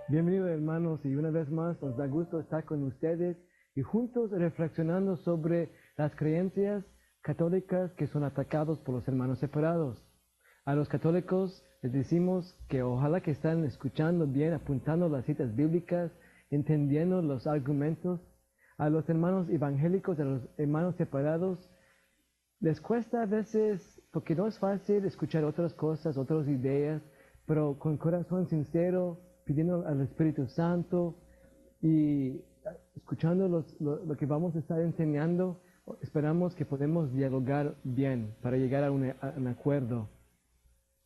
Bienvenidos hermanos y una vez más nos da gusto estar con ustedes y juntos reflexionando sobre las creencias católicas que son atacados por los hermanos separados. A los católicos les decimos que ojalá que están escuchando bien, apuntando las citas bíblicas, entendiendo los argumentos. A los hermanos evangélicos, a los hermanos separados, les cuesta a veces, porque no es fácil escuchar otras cosas, otras ideas, pero con corazón sincero, pidiendo al Espíritu Santo y escuchando lo que vamos a estar enseñando, esperamos que podamos dialogar bien para llegar a un acuerdo.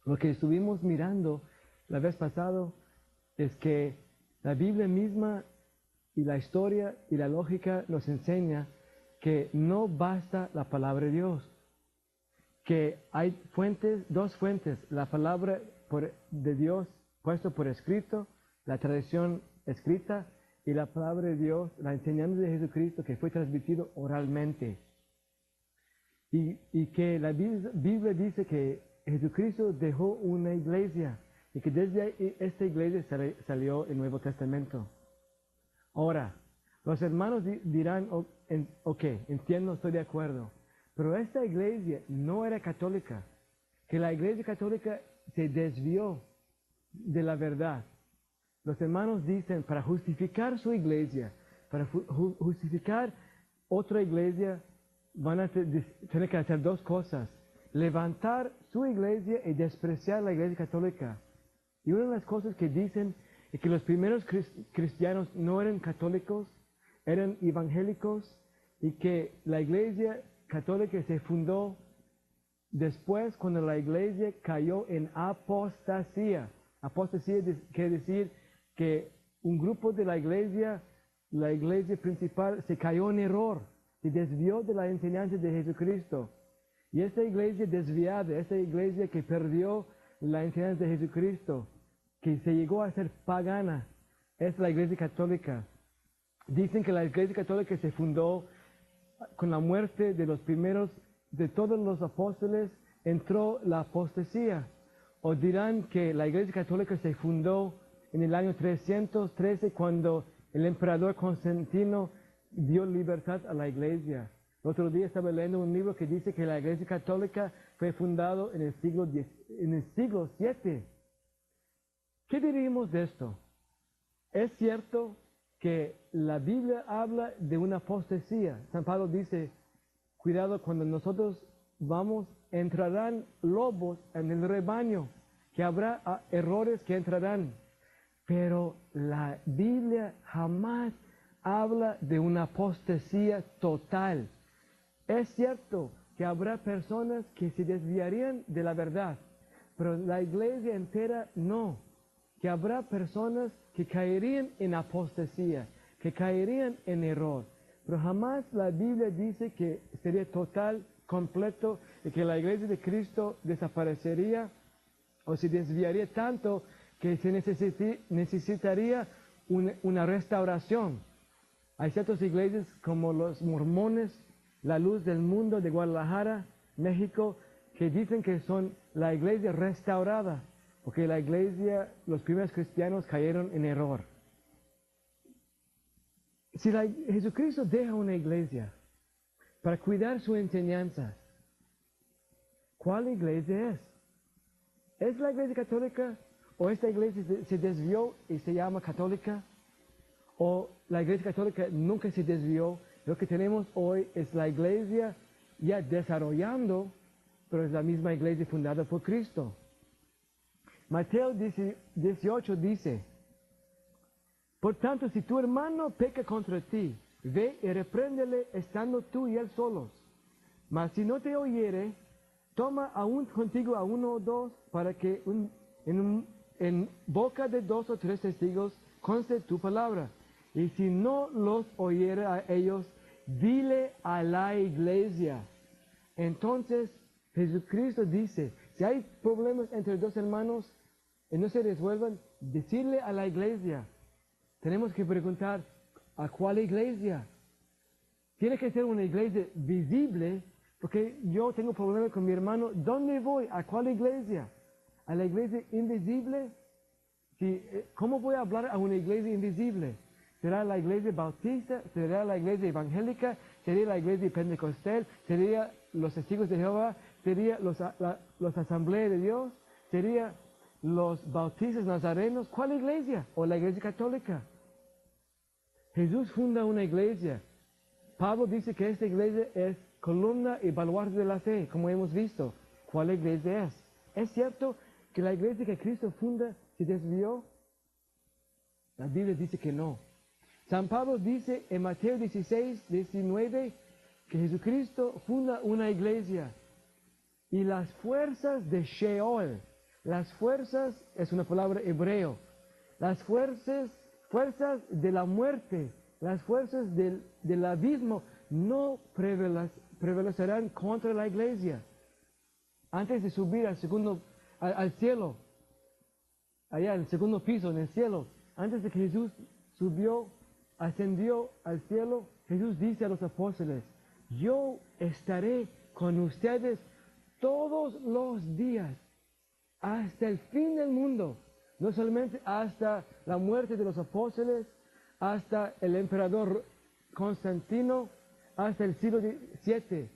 Lo que estuvimos mirando la vez pasada es que la Biblia misma y la historia y la lógica nos enseña que no basta la palabra de Dios, que hay dos fuentes, la palabra de Dios puesto por escrito, la tradición escrita y la palabra de Dios, la enseñanza de Jesucristo que fue transmitido oralmente. Y que la Biblia dice que Jesucristo dejó una iglesia y que desde ahí esta iglesia salió el Nuevo Testamento. Ahora, los hermanos dirán, ok, entiendo, estoy de acuerdo, pero esta iglesia no era católica, que la iglesia católica se desvió de la verdad. Los hermanos dicen, para justificar su iglesia, para justificar otra iglesia, van a tener que hacer dos cosas: levantar su iglesia y despreciar la iglesia católica. Y una de las cosas que dicen es que los primeros cristianos no eran católicos, eran evangélicos, y que la iglesia católica se fundó después cuando la iglesia cayó en apostasía. Apostasía quiere decir que un grupo de la iglesia principal, se cayó en error, se desvió de la enseñanza de Jesucristo. Y esta iglesia desviada, esta iglesia que perdió la enseñanza de Jesucristo, que se llegó a ser pagana, es la iglesia católica. Dicen que la iglesia católica se fundó con la muerte de los primeros, de todos los apóstoles, entró la apostasía. O dirán que la iglesia católica se fundó en el año 313 cuando el emperador Constantino dio libertad a la iglesia. El otro día estaba leyendo un libro que dice que la iglesia católica fue fundada en el siglo VII. ¿Qué diríamos de esto? Es cierto que la Biblia habla de una apostasía. San Pablo dice, cuidado, cuando nosotros vamos, entrarán lobos en el rebaño, que habrá errores que entrarán. Pero la Biblia jamás habla de una apostasía total. Es cierto que habrá personas que se desviarían de la verdad, pero la iglesia entera no. Que habrá personas que caerían en apostasía, que caerían en error. Pero jamás la Biblia dice que sería total, completo, y que la iglesia de Cristo desaparecería o se desviaría tanto que se necesitaría una restauración. Hay ciertas iglesias como los mormones, la Luz del Mundo de Guadalajara, México, que dicen que son la iglesia restaurada, porque la iglesia, los primeros cristianos cayeron en error. Si Jesucristo deja una iglesia para cuidar su enseñanza, ¿cuál iglesia es? ¿Es la iglesia católica? ¿O esta iglesia se desvió y se llama católica? ¿O la iglesia católica nunca se desvió? Lo que tenemos hoy es la iglesia ya desarrollando, pero es la misma iglesia fundada por Cristo. Mateo 18 dice, por tanto, si tu hermano peca contra ti, ve y repréndele estando tú y él solos. Mas si no te oyere, toma aún contigo a uno o dos, para que en boca de dos o tres testigos conste tu palabra. Y si no los oyere a ellos, dile a la iglesia. Entonces, Jesucristo dice, si hay problemas entre dos hermanos y no se resuelvan, decirle a la iglesia. Tenemos que preguntar, ¿a cuál iglesia? Tiene que ser una iglesia visible, porque yo tengo problemas con mi hermano. ¿Dónde voy? ¿A cuál iglesia? ¿A la iglesia invisible? ¿Cómo voy a hablar a una iglesia invisible? ¿Será la iglesia bautista? ¿Será la iglesia evangélica? ¿Sería la iglesia pentecostal? ¿Sería los testigos de Jehová? ¿Sería los asambleas de Dios? ¿Sería los bautistas nazarenos? ¿Cuál iglesia? ¿O la iglesia católica? Jesús funda una iglesia. Pablo dice que esta iglesia es columna y baluarte de la fe, como hemos visto. ¿Cuál iglesia es? ¿Es cierto que la iglesia que Cristo funda se desvió? La Biblia dice que no. San Pablo dice en Mateo 16, 19, que Jesucristo funda una iglesia y las fuerzas de Sheol, las fuerzas, es una palabra hebreo, las fuerzas de la muerte, las fuerzas del abismo no prevalecerán contra la iglesia. Antes de subir al cielo, allá en el segundo piso, en el cielo, antes de que Jesús ascendió al cielo, Jesús dice a los apóstoles, yo estaré con ustedes todos los días, hasta el fin del mundo, no solamente hasta la muerte de los apóstoles, hasta el emperador Constantino, hasta el siglo VII.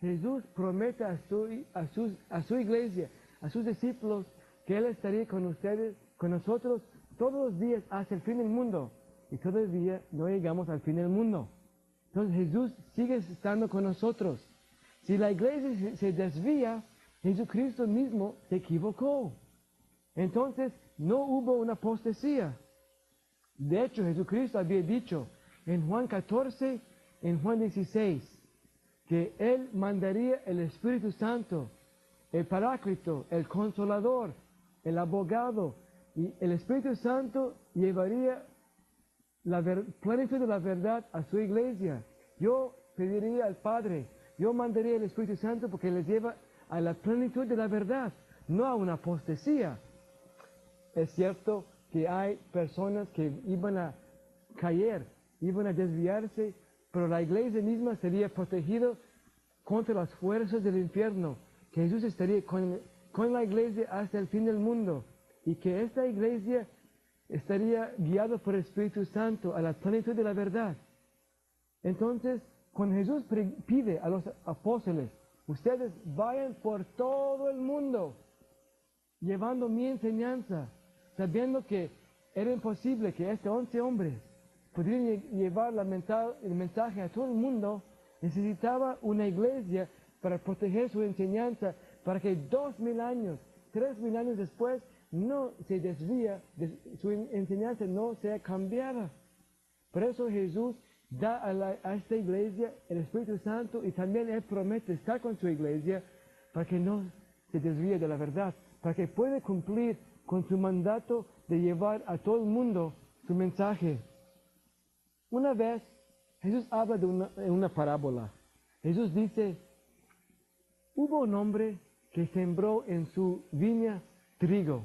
Jesús promete a su iglesia, a sus discípulos, que Él estaría con ustedes, con nosotros, todos los días hasta el fin del mundo. Y todavía no llegamos al fin del mundo. Entonces Jesús sigue estando con nosotros. Si la iglesia se desvía, Jesucristo mismo se equivocó. Entonces no hubo una apostasía. De hecho, Jesucristo había dicho en Juan 14, en Juan 16, que Él mandaría el Espíritu Santo, el Paráclito, el Consolador, el Abogado, y el Espíritu Santo llevaría la plenitud de la verdad a su iglesia. Yo pediría al Padre, yo mandaría el Espíritu Santo porque les lleva a la plenitud de la verdad, no a una apostasía. Es cierto que hay personas que iban a caer, iban a desviarse, pero la iglesia misma sería protegida contra las fuerzas del infierno, que Jesús estaría con la iglesia hasta el fin del mundo, y que esta iglesia estaría guiada por el Espíritu Santo a la plenitud de la verdad. Entonces, cuando Jesús pide a los apóstoles, ustedes vayan por todo el mundo, llevando mi enseñanza, sabiendo que era imposible que estos 11 hombres pudieran llevar el mensaje a todo el mundo, necesitaba una iglesia para proteger su enseñanza, para que 2000 años, 3000 años después, no se desvía, su enseñanza no sea cambiada. Por eso Jesús da a esta iglesia el Espíritu Santo, y también Él promete estar con su iglesia para que no se desvíe de la verdad, para que pueda cumplir con su mandato de llevar a todo el mundo su mensaje. Una vez Jesús habla de una parábola. Jesús dice, hubo un hombre que sembró en su viña trigo.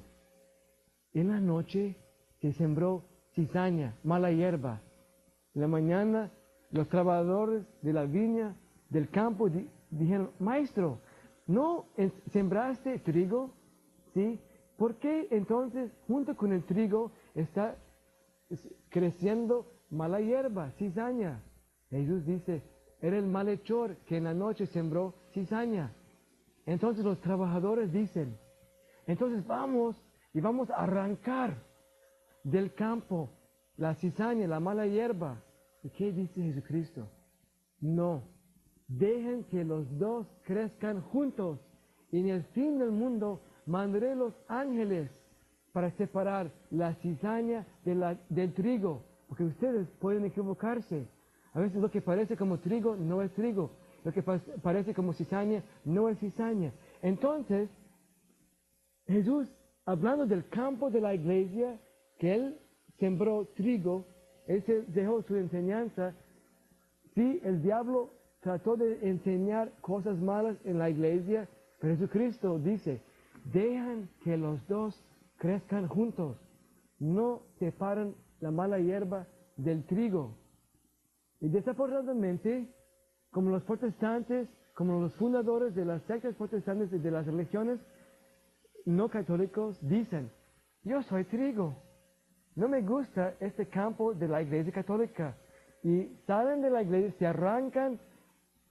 En la noche se sembró cizaña, mala hierba. En la mañana los trabajadores de la viña, del campo, dijeron, maestro, ¿no sembraste trigo? ¿Sí? ¿Por qué entonces junto con el trigo está creciendo mala hierba, cizaña? Jesús dice, era el malhechor que en la noche sembró cizaña. Entonces los trabajadores dicen, entonces vamos a arrancar del campo la cizaña, la mala hierba. ¿Y qué dice Jesucristo? No, dejen que los dos crezcan juntos, y en el fin del mundo mandaré los ángeles para separar la cizaña del trigo, porque ustedes pueden equivocarse. A veces lo que parece como trigo no es trigo, lo que parece como cizaña no es cizaña. Entonces, Jesús, hablando del campo de la iglesia, que Él sembró trigo, Él se dejó su enseñanza. Sí, el diablo trató de enseñar cosas malas en la iglesia, pero Jesucristo dice, dejan que los dos crezcan juntos, no separan la mala hierba del trigo. Y desafortunadamente, como los protestantes, como los fundadores de las sectas protestantes y de las religiones no católicos dicen, yo soy trigo. No me gusta este campo de la iglesia católica. Y salen de la iglesia, se arrancan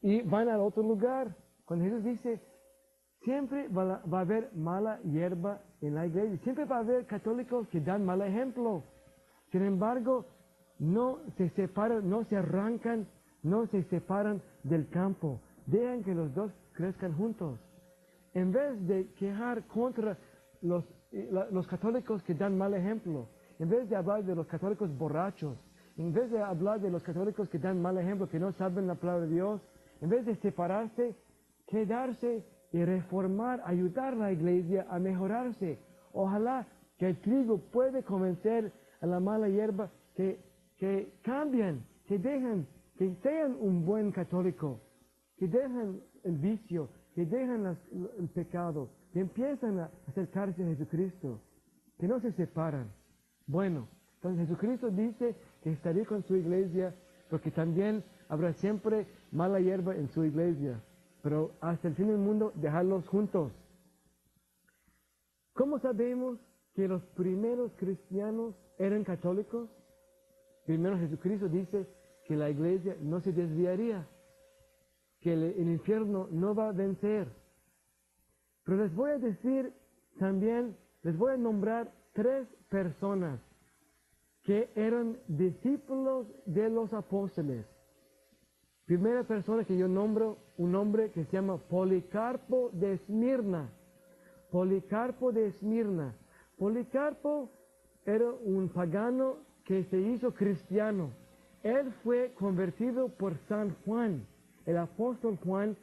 y van al otro lugar. Cuando Jesús dice, siempre va a haber mala hierba en la iglesia. Siempre va a haber católicos que dan mal ejemplo. Sin embargo, no se separan, no se arrancan, no se separan del campo. Dejan que los dos crezcan juntos. En vez de quejar contra los católicos que dan mal ejemplo, en vez de hablar de los católicos borrachos, en vez de hablar de los católicos que dan mal ejemplo, que no saben la palabra de Dios, en vez de separarse, quedarse y reformar, ayudar a la iglesia a mejorarse. Ojalá que el trigo puede convencer a la mala hierba que cambien, que dejen, que sean un buen católico, que dejen el vicio, que dejen el pecado, que empiezan a acercarse a Jesucristo, que no se separan. Bueno, entonces Jesucristo dice que estaría con su iglesia, porque también habrá siempre mala hierba en su iglesia, pero hasta el fin del mundo dejarlos juntos. ¿Cómo sabemos que los primeros cristianos eran católicos? Primero Jesucristo dice que la iglesia no se desviaría, que el infierno no va a vencer. Pero les voy a decir también, les voy a nombrar 3 personas que eran discípulos de los apóstoles. Primera persona que yo nombro, un hombre que se llama Policarpo de Esmirna. Policarpo de Esmirna. Policarpo era un pagano que se hizo cristiano. Él fue convertido por San Juan. El apóstol Juan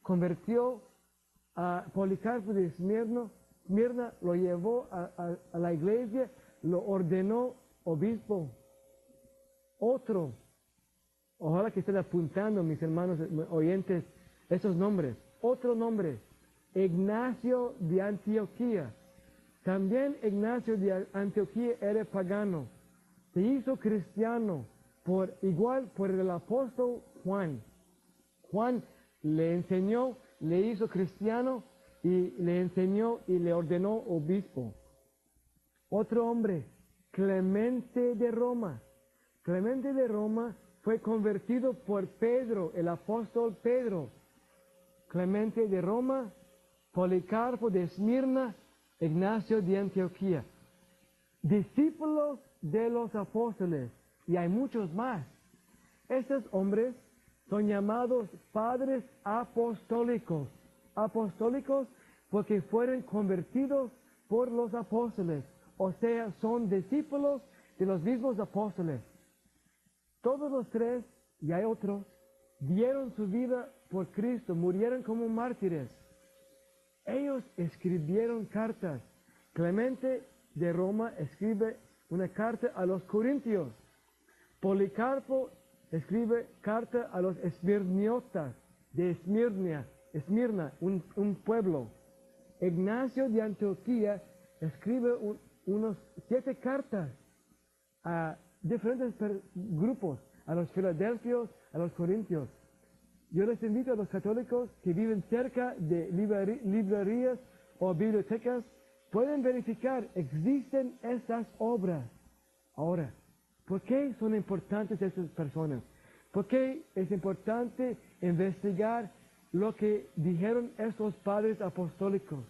convirtió a Policarpo de Esmirna, lo llevó a la iglesia, lo ordenó obispo. Otro, ojalá que estén apuntando, mis hermanos oyentes, esos nombres. Otro nombre, Ignacio de Antioquía. También Ignacio de Antioquía era pagano. Se hizo cristiano por el apóstol Juan. Juan le enseñó, le hizo cristiano y le enseñó y le ordenó obispo. Otro hombre, Clemente de Roma. Clemente de Roma fue convertido por Pedro, el apóstol Pedro. Clemente de Roma, Policarpo de Esmirna, Ignacio de Antioquía. Discípulos de los apóstoles, y hay muchos más. Estos hombres son llamados padres apostólicos. Apostólicos porque fueron convertidos por los apóstoles. O sea, son discípulos de los mismos apóstoles. Todos los 3, y hay otros, dieron su vida por Cristo, murieron como mártires. Ellos escribieron cartas. Clemente de Roma escribe una carta a los corintios. Policarpo escribe carta a los esmirniotas de Esmirna, un pueblo. Ignacio de Antioquía escribe unos 7 cartas a diferentes grupos, a los filadelfios, a los corintios. Yo les invito a los católicos que viven cerca de librerías o bibliotecas, pueden verificar, existen estas obras. Ahora, ¿por qué son importantes estas personas? ¿Por qué es importante investigar lo que dijeron estos padres apostólicos?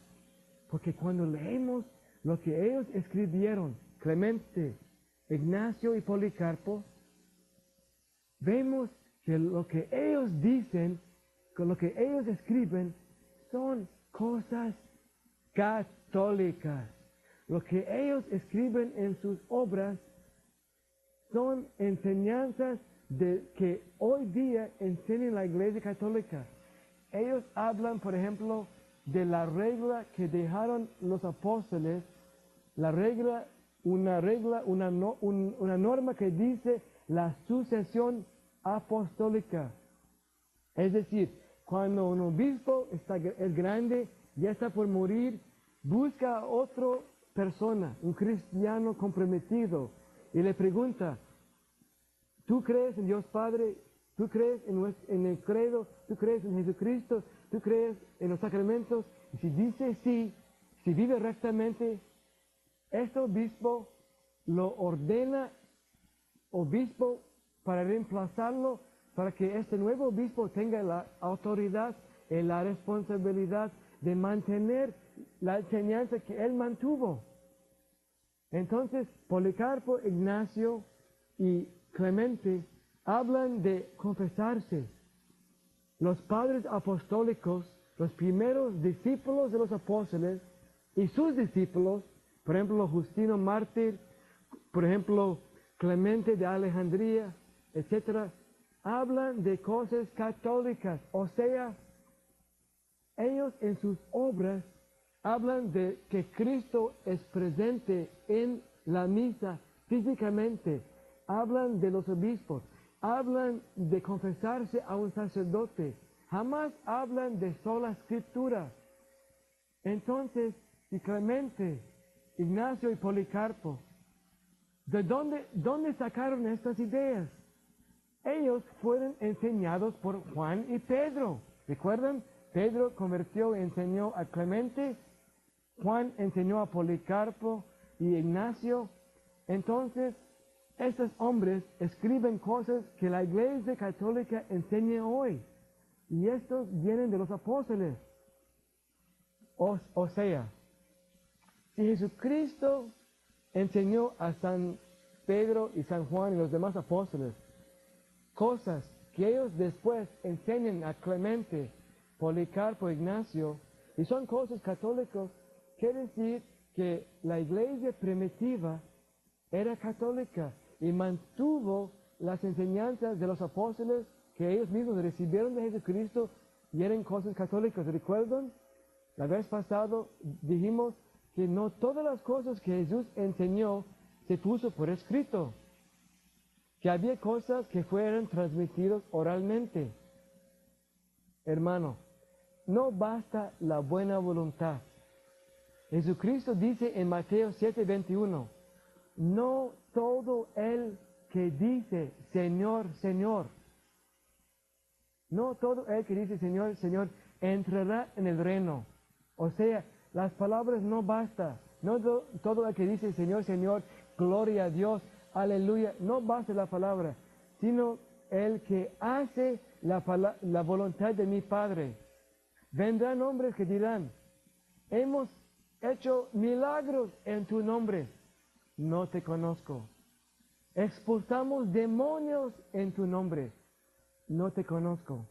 Porque cuando leemos lo que ellos escribieron, Clemente, Ignacio y Policarpo, vemos que lo que ellos dicen, con lo que ellos escriben, son cosas católicas. Lo que ellos escriben en sus obras son enseñanzas que hoy día enseñan la Iglesia Católica. Ellos hablan, por ejemplo, de la regla que dejaron los apóstoles, una norma que dice la sucesión apostólica. Es decir, cuando un obispo es grande, ya está por morir, busca a otra persona, un cristiano comprometido, y le pregunta, ¿tú crees en Dios Padre? ¿Tú crees en el credo? ¿Tú crees en Jesucristo? ¿Tú crees en los sacramentos? Y si dice sí, si vive rectamente, este obispo lo ordena obispo para reemplazarlo, para que este nuevo obispo tenga la autoridad y la responsabilidad de mantener la enseñanza que él mantuvo. Entonces, Policarpo, Ignacio y Clemente hablan de confesarse. Los padres apostólicos, los primeros discípulos de los apóstoles y sus discípulos, por ejemplo, Justino Mártir, por ejemplo, Clemente de Alejandría, etc., hablan de cosas católicas, o sea, ellos en sus obras hablan de que Cristo es presente en la misa físicamente, hablan de los obispos, hablan de confesarse a un sacerdote, jamás hablan de sola escritura. Entonces, si Clemente, Ignacio y Policarpo, ¿de dónde sacaron estas ideas? Ellos fueron enseñados por Juan y Pedro. ¿Recuerdan? Pedro convirtió y enseñó a Clemente, Juan enseñó a Policarpo y Ignacio. Entonces, estos hombres escriben cosas que la Iglesia Católica enseña hoy. Y estos vienen de los apóstoles. O sea, si Jesucristo enseñó a San Pedro y San Juan y los demás apóstoles cosas que ellos después enseñan a Clemente, Policarpo, Ignacio, y son cosas católicas, quiere decir que la iglesia primitiva era católica y mantuvo las enseñanzas de los apóstoles que ellos mismos recibieron de Jesucristo y eran cosas católicas. ¿Recuerdan? La vez pasada dijimos que no todas las cosas que Jesús enseñó se puso por escrito, que había cosas que fueron transmitidas oralmente. Hermano, no basta la buena voluntad. Jesucristo dice en Mateo 7:21, no todo el que dice Señor, Señor, no todo el que dice Señor, Señor, entrará en el reino. O sea, las palabras no bastan. No todo el que dice Señor, Señor, gloria a Dios, aleluya, no basta la palabra, sino el que hace la voluntad de mi Padre. Vendrán hombres que dirán, hemos hecho milagros en tu nombre, no te conozco. Expulsamos demonios en tu nombre, no te conozco.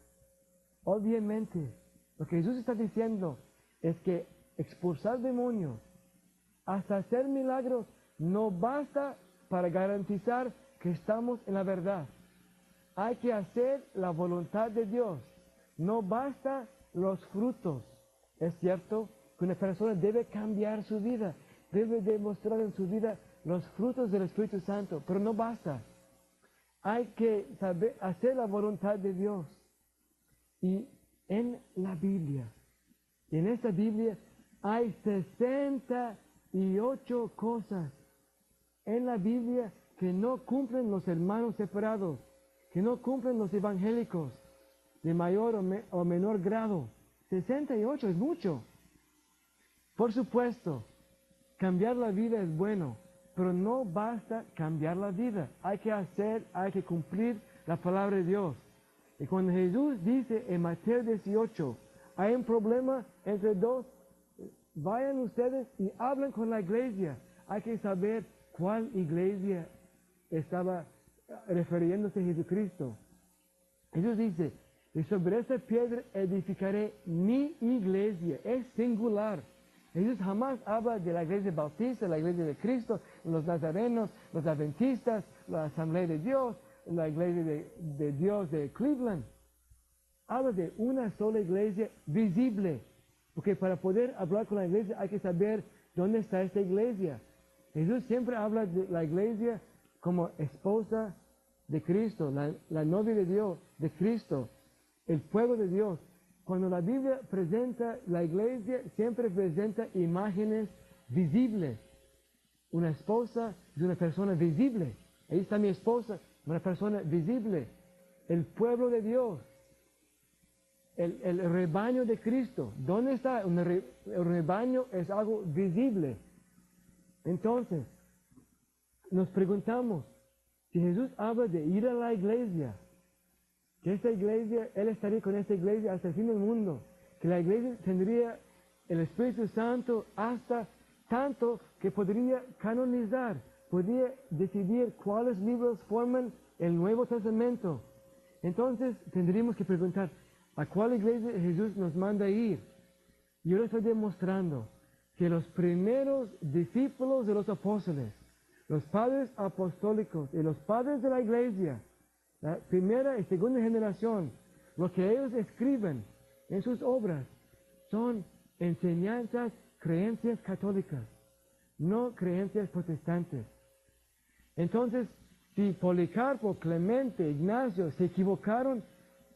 Obviamente, lo que Jesús está diciendo es que expulsar demonios, hasta hacer milagros, no basta para garantizar que estamos en la verdad. Hay que hacer la voluntad de Dios. No basta los frutos. Es cierto que una persona debe cambiar su vida, debe demostrar en su vida los frutos del Espíritu Santo, pero no basta. Hay que saber hacer la voluntad de Dios. Y en la Biblia, en esta Biblia hay 68 cosas en la Biblia que no cumplen los hermanos separados, que no cumplen los evangélicos, de mayor o menor grado. 68 es mucho. Por supuesto, cambiar la vida es bueno, pero no basta cambiar la vida. Hay que cumplir la palabra de Dios. Y cuando Jesús dice en Mateo 18, hay un problema entre dos, vayan ustedes y hablen con la iglesia. Hay que saber cuál iglesia estaba refiriéndose a Jesucristo. Jesús dice, y sobre esta piedra edificaré mi iglesia. Es singular. Jesús jamás habla de la iglesia bautista, la iglesia de Cristo, los nazarenos, los adventistas, la Asamblea de Dios, la iglesia de Dios de Cleveland. Habla de una sola iglesia visible. Porque para poder hablar con la iglesia hay que saber dónde está esta iglesia. Jesús siempre habla de la iglesia como esposa de Cristo, la novia de Dios, de Cristo, el pueblo de Dios. Cuando la Biblia presenta la iglesia, siempre presenta imágenes visibles. Una esposa es una persona visible. Ahí está mi esposa, una persona visible. El pueblo de Dios, el rebaño de Cristo. ¿Dónde está? El rebaño es algo visible. Entonces, nos preguntamos, si Jesús habla de ir a la iglesia, que esta iglesia, Él estaría con esta iglesia hasta el fin del mundo, que la iglesia tendría el Espíritu Santo hasta tanto que podría canonizar, podría decidir cuáles libros forman el Nuevo Testamento. Entonces tendríamos que preguntar, ¿a cuál iglesia Jesús nos manda ir? Yo le estoy demostrando que los primeros discípulos de los apóstoles, los padres apostólicos y los padres de la iglesia, la primera y segunda generación, lo que ellos escriben en sus obras son enseñanzas, creencias católicas, no creencias protestantes. Entonces, si Policarpo, Clemente, Ignacio se equivocaron,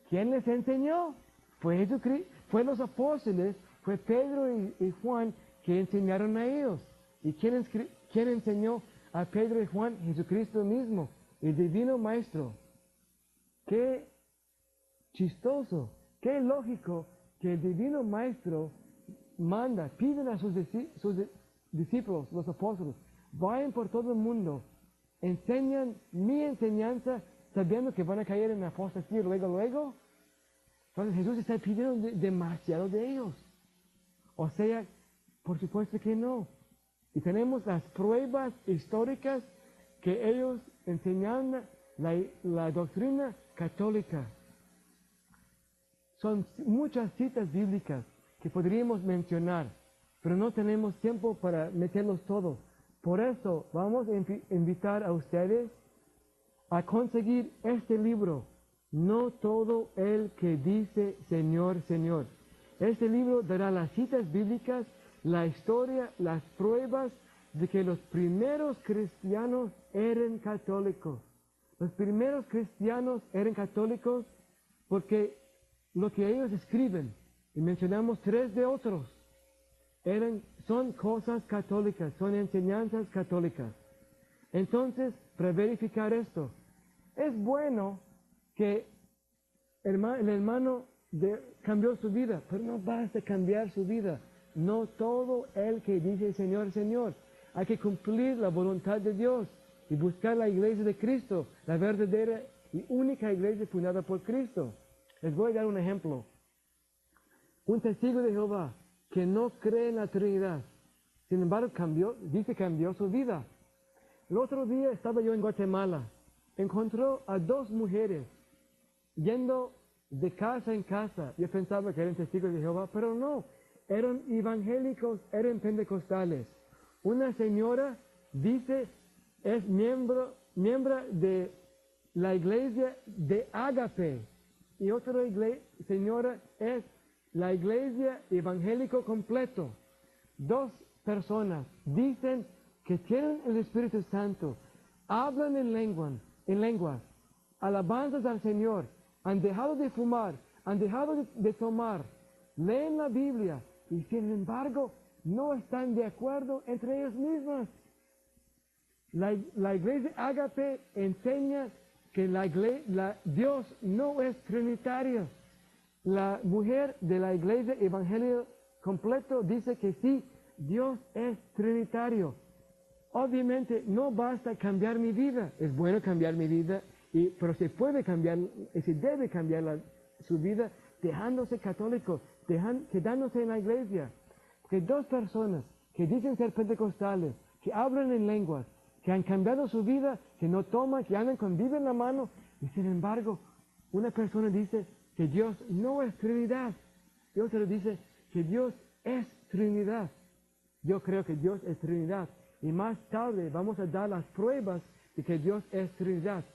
¿quién les enseñó? Fue Jesucristo, fue los apóstoles, fue Pedro y Juan que enseñaron a ellos. ¿Y quién enseñó a Pedro y Juan? Jesucristo mismo, el divino maestro. Qué chistoso, qué lógico que el divino maestro manda, piden a sus discípulos, los apóstoles, vayan por todo el mundo, enseñan mi enseñanza sabiendo que van a caer en la apostasía luego. Entonces Jesús está pidiendo demasiado de ellos. O sea, por supuesto que no. Y tenemos las pruebas históricas que ellos enseñan la doctrina católica. Son muchas citas bíblicas que podríamos mencionar, pero no tenemos tiempo para meterlos todos. Por eso vamos a invitar a ustedes a conseguir este libro, No todo el que dice Señor, Señor. Este libro dará las citas bíblicas, la historia, las pruebas de que los primeros cristianos eran católicos. Los primeros cristianos eran católicos porque lo que ellos escriben, y mencionamos 3 de otros, son cosas católicas, son enseñanzas católicas. Entonces, para verificar esto, es bueno que el hermano cambió su vida, pero no basta cambiar su vida. No todo el que dice Señor, Señor. Hay que cumplir la voluntad de Dios y buscar la iglesia de Cristo, la verdadera y única iglesia fundada por Cristo. Les voy a dar un ejemplo. Un testigo de Jehová que no cree en la Trinidad, sin embargo cambió su vida. El otro día estaba yo en Guatemala, encontró a 2 mujeres yendo de casa en casa. Yo pensaba que eran testigos de Jehová, pero no, eran evangélicos, eran pentecostales. Una señora dice, es miembro de la iglesia de Ágape, y otra señora es la iglesia evangélico completo. 2 personas dicen que tienen el Espíritu Santo, hablan en lenguas, alabanzas al Señor, han dejado de fumar, han dejado de tomar, leen la Biblia y sin embargo no están de acuerdo entre ellos mismos. La iglesia Ágape enseña que Dios no es trinitario. La mujer de la iglesia evangélico completo dice que sí, Dios es trinitario. Obviamente no basta cambiar mi vida, es bueno cambiar mi vida, pero se puede cambiar, se debe cambiar su vida dejándose católico, quedándose en la iglesia. Que 2 personas que dicen ser pentecostales, que hablan en lenguas, que han cambiado su vida, que no toman, que andan con Biblia en la mano, y sin embargo, una persona dice que Dios no es Trinidad, y otra dice que Dios es Trinidad. Yo creo que Dios es Trinidad, y más tarde vamos a dar las pruebas de que Dios es Trinidad.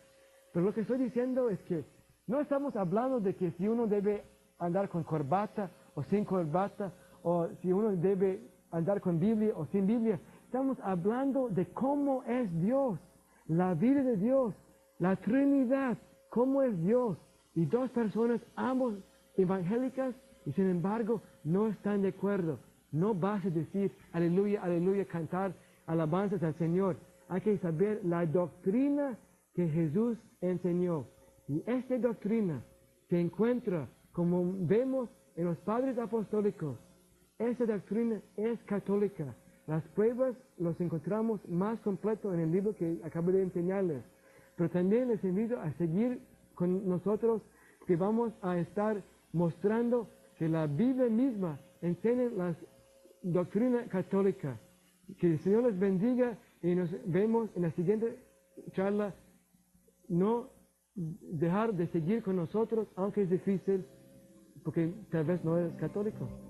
Pero lo que estoy diciendo es que no estamos hablando de que si uno debe andar con corbata o sin corbata, o si uno debe andar con Biblia o sin Biblia. Estamos hablando de cómo es Dios, la vida de Dios, la Trinidad, cómo es Dios. Y 2 personas, ambos evangélicas, y sin embargo no están de acuerdo. No basta decir aleluya, aleluya, cantar alabanzas al Señor. Hay que saber la doctrina que Jesús enseñó. Y esta doctrina se encuentra, como vemos en los padres apostólicos, esa doctrina es católica. las pruebas los encontramos más completos en el libro que acabo de enseñarles. Pero también les invito a seguir con nosotros, que vamos a estar mostrando que la Biblia misma enseña la doctrina católica. Que el Señor les bendiga y nos vemos en la siguiente charla. No dejar de seguir con nosotros, aunque es difícil, porque tal vez no eres católico.